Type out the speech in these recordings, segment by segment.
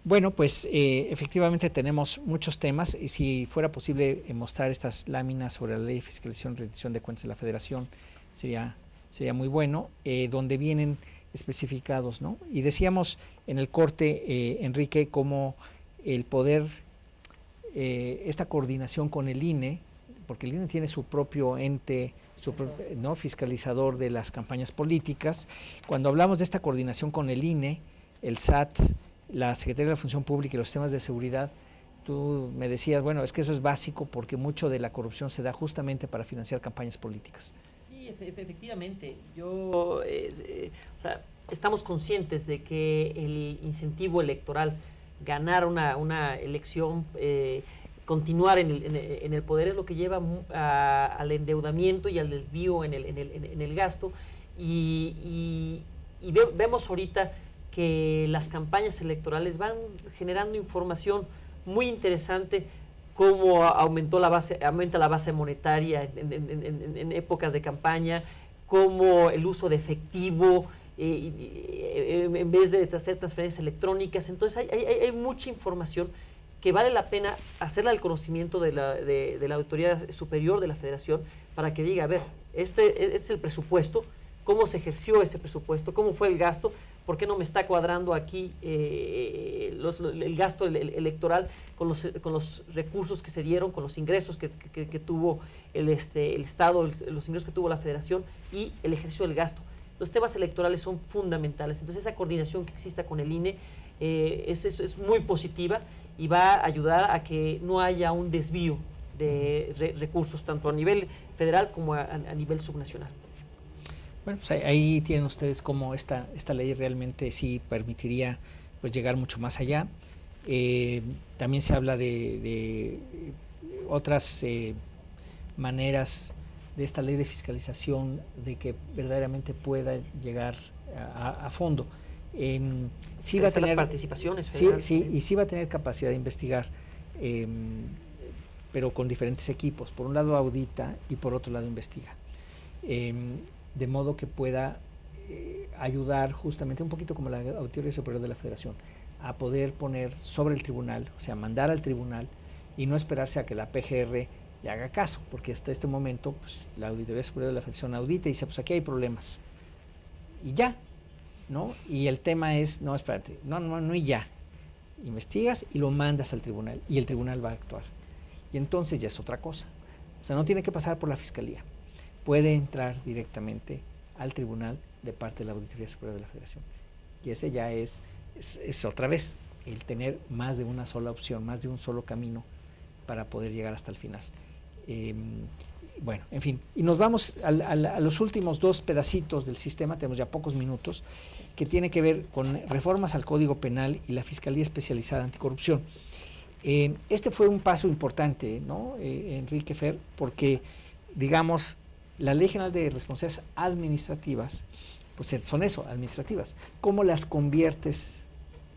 Bueno, pues efectivamente tenemos muchos temas y si fuera posible mostrar estas láminas sobre la Ley de Fiscalización y Rendición de Cuentas de la Federación sería muy bueno, donde vienen especificados, ¿no? Y decíamos en el corte, Enrique, cómo el poder, esta coordinación con el INE, porque el INE tiene su propio ente, ¿no?, fiscalizador de las campañas políticas. Cuando hablamos de esta coordinación con el INE, el SAT, la Secretaría de la Función Pública y los temas de seguridad, tú me decías, bueno, es que eso es básico porque mucho de la corrupción se da justamente para financiar campañas políticas. Sí, efectivamente. O sea, estamos conscientes de que el incentivo electoral, ganar una elección, continuar en el poder, es lo que lleva al endeudamiento y al desvío en el gasto. Vemos ahorita que las campañas electorales van generando información muy interesante, cómo aumenta la base monetaria en épocas de campaña, cómo el uso de efectivo en vez de hacer transferencias electrónicas. Entonces hay mucha información que vale la pena hacerla al conocimiento de la Autoridad Superior de la Federación, para que diga, a ver, este es el presupuesto, cómo se ejerció ese presupuesto, cómo fue el gasto, por qué no me está cuadrando aquí el gasto electoral con los recursos que se dieron, con los ingresos que tuvo el Estado, los ingresos que tuvo la Federación y el ejercicio del gasto. Los temas electorales son fundamentales, entonces esa coordinación que exista con el INE es muy positiva y va a ayudar a que no haya un desvío de recursos tanto a nivel federal como a nivel subnacional. Bueno, pues ahí tienen ustedes cómo esta ley realmente sí permitiría pues llegar mucho más allá. También se habla de otras maneras de esta ley de fiscalización de que verdaderamente pueda llegar a fondo. Sí va a tener las participaciones federales. Sí, y sí va a tener capacidad de investigar, pero con diferentes equipos. Por un lado audita y por otro lado investiga. De modo que pueda ayudar justamente un poquito como la Auditoría Superior de la Federación a poder poner sobre el tribunal, o sea, mandar al tribunal y no esperarse a que la PGR le haga caso, porque hasta este momento pues, la Auditoría Superior de la Federación audita y dice, pues aquí hay problemas y ya, ¿no? Y el tema es, no, espérate, no y ya, investigas y lo mandas al tribunal y el tribunal va a actuar y entonces ya es otra cosa, o sea, no tiene que pasar por la Fiscalía, puede entrar directamente al tribunal de parte de la Auditoría Superior de la Federación. Y ese ya es otra vez el tener más de una sola opción, más de un solo camino para poder llegar hasta el final. Bueno, en fin, y nos vamos a los últimos dos pedacitos del sistema, tenemos ya pocos minutos, que tiene que ver con reformas al Código Penal y la Fiscalía Especializada Anticorrupción. Este fue un paso importante, ¿no, Enrique Fer? Porque, digamos, la Ley General de Responsabilidades Administrativas, pues son eso, administrativas. ¿Cómo las conviertes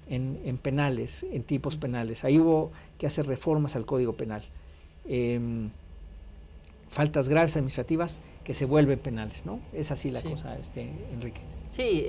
en penales, en tipos penales? Ahí hubo que hacer reformas al Código Penal. Faltas graves administrativas que se vuelven penales, ¿no? Es así la cosa, Enrique. Sí,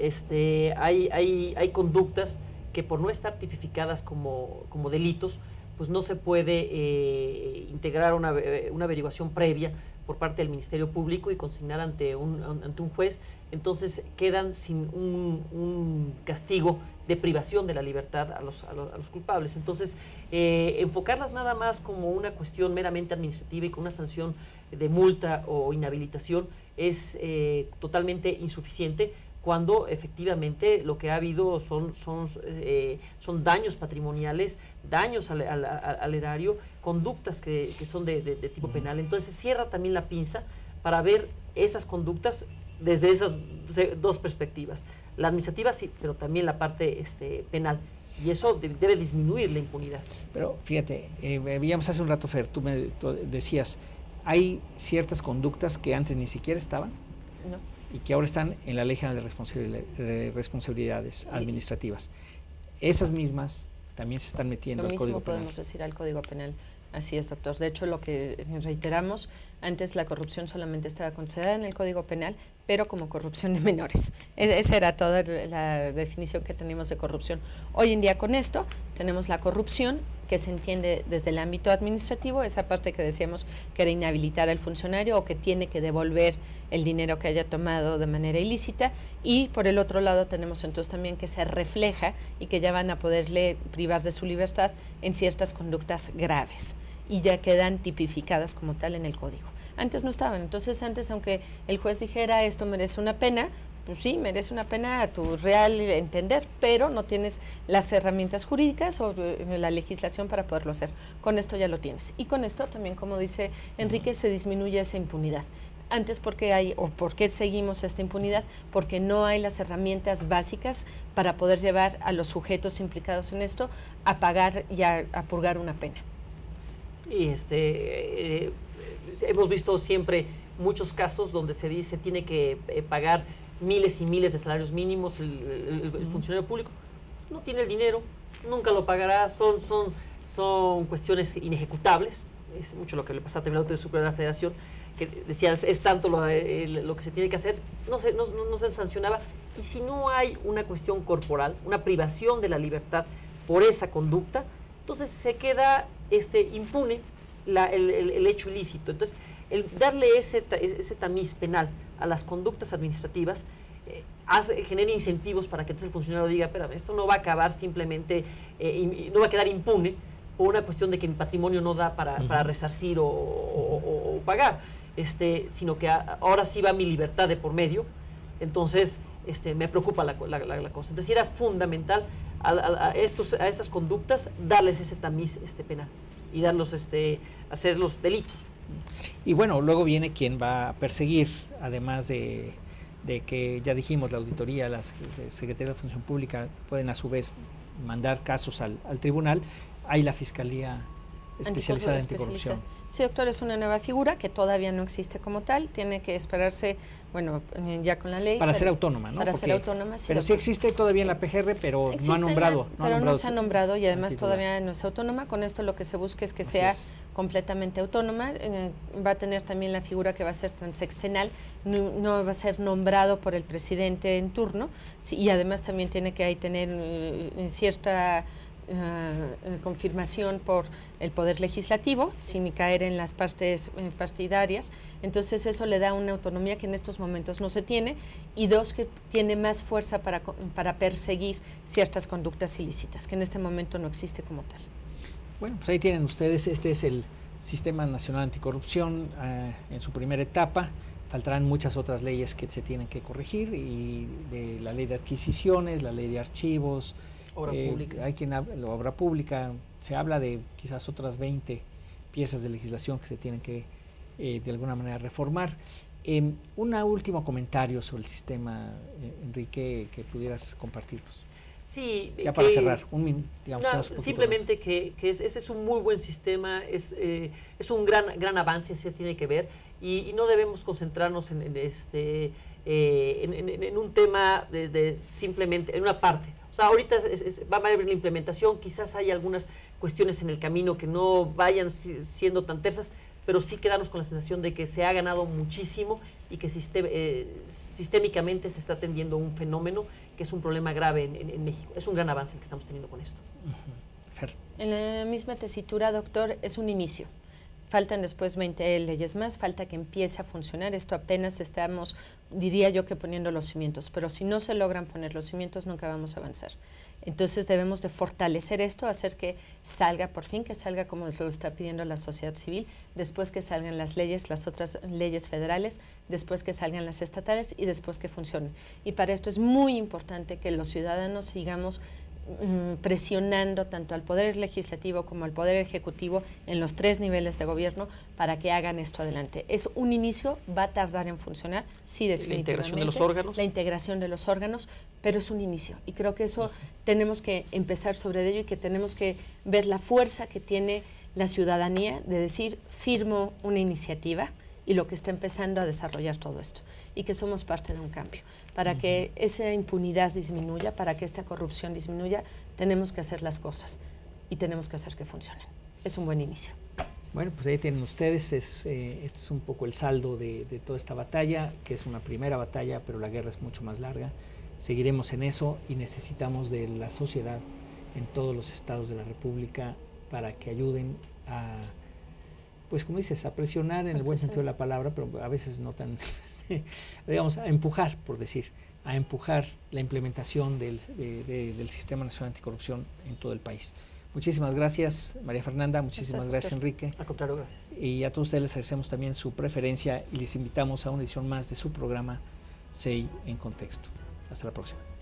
hay conductas que por no estar tipificadas como delitos, pues no se puede integrar una averiguación previa por parte del Ministerio Público y consignar ante un juez, entonces quedan sin un castigo de privación de la libertad a los culpables. Entonces, enfocarlas nada más como una cuestión meramente administrativa y con una sanción de multa o inhabilitación es totalmente insuficiente, cuando efectivamente lo que ha habido son daños patrimoniales, daños al erario, conductas que son de tipo penal. Entonces cierra también la pinza para ver esas conductas desde esas dos perspectivas. La administrativa sí, pero también la parte penal. Y eso debe disminuir la impunidad. Pero fíjate, veíamos hace un rato, Fer, tú decías, hay ciertas conductas que antes ni siquiera estaban. No. Y que ahora están en la Ley General de Responsabilidades Administrativas. Esas mismas también se están metiendo al Código Penal. Lo mismo podemos decir al Código Penal. Así es, doctor. De hecho, lo que reiteramos, antes la corrupción solamente estaba considerada en el Código Penal, pero como corrupción de menores. Esa era toda la definición que teníamos de corrupción. Hoy en día con esto tenemos la corrupción que se entiende desde el ámbito administrativo, esa parte que decíamos que era inhabilitar al funcionario o que tiene que devolver el dinero que haya tomado de manera ilícita, y por el otro lado tenemos entonces también que se refleja y que ya van a poderle privar de su libertad en ciertas conductas graves y ya quedan tipificadas como tal en el código. Antes no estaban, entonces antes, aunque el juez dijera esto merece una pena, pues sí, merece una pena a tu real entender, pero no tienes las herramientas jurídicas o la legislación para poderlo hacer. Con esto ya lo tienes. Y con esto también, como dice Enrique, se disminuye esa impunidad. Antes, ¿por qué seguimos esta impunidad? Porque no hay las herramientas básicas para poder llevar a los sujetos implicados en esto a pagar y a purgar una pena. Y hemos visto siempre muchos casos donde se dice tiene que pagar miles y miles de salarios mínimos el funcionario público. No tiene el dinero, nunca lo pagará, son cuestiones inejecutables. Es mucho lo que le pasa a Tribunal Superior de la Federación, que decía, es tanto lo que se tiene que hacer, no se sancionaba. Y si no hay una cuestión corporal, una privación de la libertad por esa conducta, entonces se queda impune el hecho ilícito. Entonces, el darle ese tamiz penal a las conductas administrativas genera incentivos para que entonces el funcionario diga, espérame, esto no va a acabar simplemente, no va a quedar impune por una cuestión de que mi patrimonio no da para resarcir o pagar, sino que ahora sí va mi libertad de por medio. Entonces me preocupa la cosa. Entonces era fundamental a estas conductas darles ese tamiz penal y darlos hacer los delitos. Y bueno, luego viene quien va a perseguir, además de que ya dijimos, la auditoría, la Secretaría de la Función Pública pueden a su vez mandar casos al tribunal. Hay la Fiscalía Especializada en Anticorrupción. Sí, doctor, es una nueva figura que todavía no existe como tal, tiene que esperarse, bueno, ya con la ley. Para ser autónoma, ¿no? Para ser autónoma, sí. Pero sí existe todavía en la PGR, pero no ha nombrado. No se ha nombrado y además todavía no es autónoma. Con esto lo que se busca es que sea completamente autónoma. Va a tener también la figura que va a ser transeccional, no va a ser nombrado por el presidente en turno, sí, y además también tiene que ahí tener cierta confirmación por el Poder Legislativo, sin caer en las partes partidarias. Entonces eso le da una autonomía que en estos momentos no se tiene, y dos, que tiene más fuerza para perseguir ciertas conductas ilícitas, que en este momento no existe como tal. Bueno, pues ahí tienen ustedes, este es el Sistema Nacional Anticorrupción en su primera etapa. Faltarán muchas otras leyes que se tienen que corregir, y de la ley de adquisiciones, la ley de archivos, obra pública. Hay quien habla de obra pública, se habla de quizás otras 20 piezas de legislación que se tienen que de alguna manera reformar. Un último comentario sobre el sistema, Enrique, que pudieras compartirnos. Sí, ya para cerrar, simplemente que ese es un muy buen sistema, es un gran avance, se tiene que ver, y no debemos concentrarnos en un tema simplemente en una parte. O sea, ahorita va a haber la implementación, quizás hay algunas cuestiones en el camino que no vayan siendo tan tersas, pero sí quedarnos con la sensación de que se ha ganado muchísimo y que sistémicamente se está atendiendo un fenómeno que es un problema grave en México. Es un gran avance que estamos teniendo con esto. Fer. En la misma tesitura, doctor, es un inicio. Faltan después 20 leyes más, falta que empiece a funcionar. Esto apenas estamos, diría yo, que poniendo los cimientos, pero si no se logran poner los cimientos nunca vamos a avanzar. Entonces debemos de fortalecer esto, hacer que salga, por fin que salga como lo está pidiendo la sociedad civil, después que salgan las leyes, las otras leyes federales, después que salgan las estatales y después que funcionen. Y para esto es muy importante que los ciudadanos sigamos presionando tanto al Poder Legislativo como al Poder Ejecutivo en los 3 niveles de gobierno para que hagan esto adelante. Es un inicio, va a tardar en funcionar, sí, definitivamente. La integración de los órganos. La integración de los órganos, pero es un inicio. Y creo que eso tenemos que empezar sobre ello, y que tenemos que ver la fuerza que tiene la ciudadanía de decir, firmo una iniciativa, y lo que está empezando a desarrollar todo esto, y que somos parte de un cambio. Para que esa impunidad disminuya, para que esta corrupción disminuya, tenemos que hacer las cosas y tenemos que hacer que funcionen. Es un buen inicio. Bueno, pues ahí tienen ustedes, este es un poco el saldo de toda esta batalla, que es una primera batalla, pero la guerra es mucho más larga. Seguiremos en eso y necesitamos de la sociedad en todos los estados de la República para que ayuden a, pues como dices, a presionar en el buen sentido de la palabra, pero a veces no tan, digamos, a empujar, por decir, a empujar la implementación del Sistema Nacional Anticorrupción en todo el país. Muchísimas gracias, María Fernanda, muchísimas gracias, Enrique. Al contrario, gracias. Y a todos ustedes les agradecemos también su preferencia y les invitamos a una edición más de su programa CEI en Contexto. Hasta la próxima.